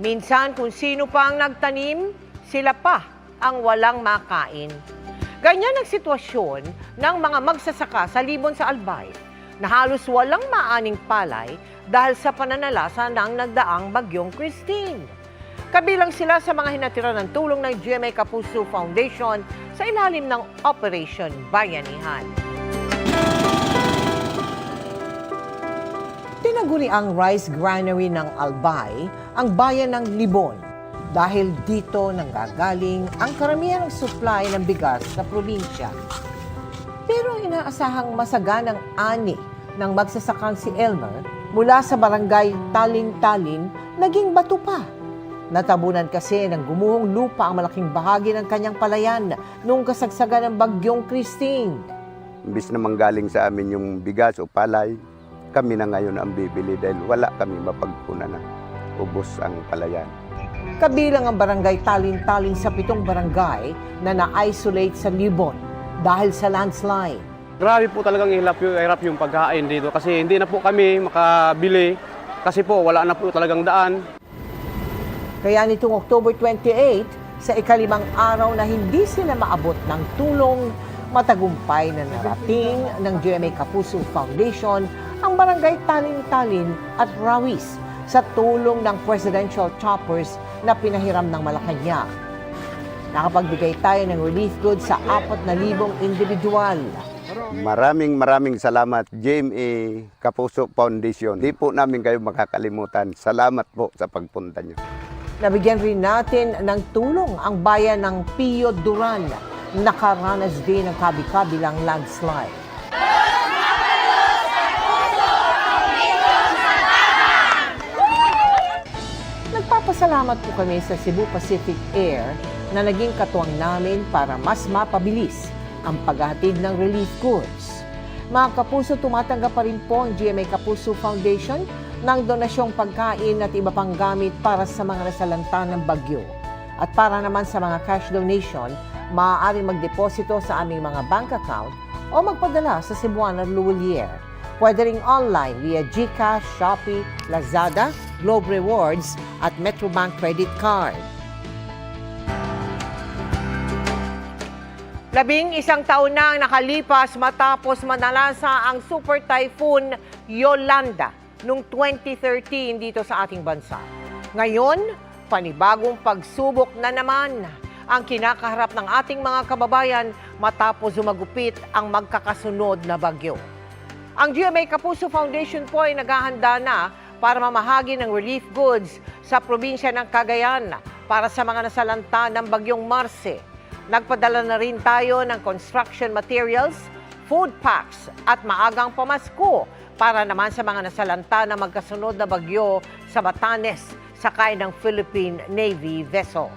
Minsan kung sino pa ang nagtanim, sila pa ang walang makain. Ganyan ang sitwasyon ng mga magsasaka sa Libon sa Albay na halos walang maaning palay dahil sa pananalasa ng nagdaang bagyong Christine. Kabilang sila sa mga hinatira ng tulong ng GMA Kapuso Foundation sa ilalim ng Operation Bayanihan. Tinaguri ang rice granary ng Albay ang bayan ng Libon dahil dito nanggagaling ang karamihan ng supply ng bigas sa probinsya. Pero inaasahang masaganang ani ng magsasakang si Elmer mula sa barangay Talin-Talin naging bato pa. Natabunan kasi ng gumuhong lupa ang malaking bahagi ng kanyang palayan noong kasagsagan ng bagyong Christine. Imbis na manggaling sa amin yung bigas o palay, kami na ngayon ang bibili dahil wala kami mapagpunan na ubos ang palayan. Kabilang ang barangay Talin-Talin sa 7 barangay na na-isolate sa Libon dahil sa landslide. Grabe po talagang hirap yung pagkain dito kasi hindi na po kami makabili kasi po wala na po talagang daan. Kaya nitong October 28, sa ikalimang araw na hindi sila maabot ng tulong, matagumpay na narating ng GMA Kapuso Foundation ang barangay Talin-Talin at Rawis sa tulong ng presidential choppers na pinahiram ng Malacanang. Nakapagbigay tayo ng relief goods sa 4,000 individual. Maraming salamat GMA Kapuso Foundation. Di po namin kayo makakalimutan. Salamat po sa pagpunta niyo. Nabigyan rin natin ng tulong ang bayan ng Pio Duran. Nakaranas din ng kabi-kabilang landslide. Nagpapasalamat po kami sa Cebu Pacific Air na naging katuwang namin para mas mapabilis ang paghahatid ng relief goods. Mga kapuso, tumatanggap pa rin po ang GMA Kapuso Foundation ng donasyong pagkain at iba pang gamit para sa mga nasalanta ng bagyo. At para naman sa mga cash donation, maaaring magdeposito sa aming mga bank account o magpadala sa Cebuana Luwalier. Pwede ring online via GCash, Shopee, Lazada, Globe Rewards at Metrobank Credit Card. 11 taon na ang nakalipas matapos manalasa ang Super Typhoon Yolanda noong 2013 dito sa ating bansa. Ngayon, panibagong pagsubok na naman ang kinakaharap ng ating mga kababayan matapos humagupit ang magkakasunod na bagyo. Ang GMA Kapuso Foundation po ay naghahanda na para mamahagi ng relief goods sa probinsya ng Cagayan para sa mga nasalanta ng bagyong Marce. Nagpadala na rin tayo ng construction materials, food packs at maagang pamasko para naman sa mga nasalanta na magkasunod na bagyo sa Batanes sakay ng Philippine Navy vessel.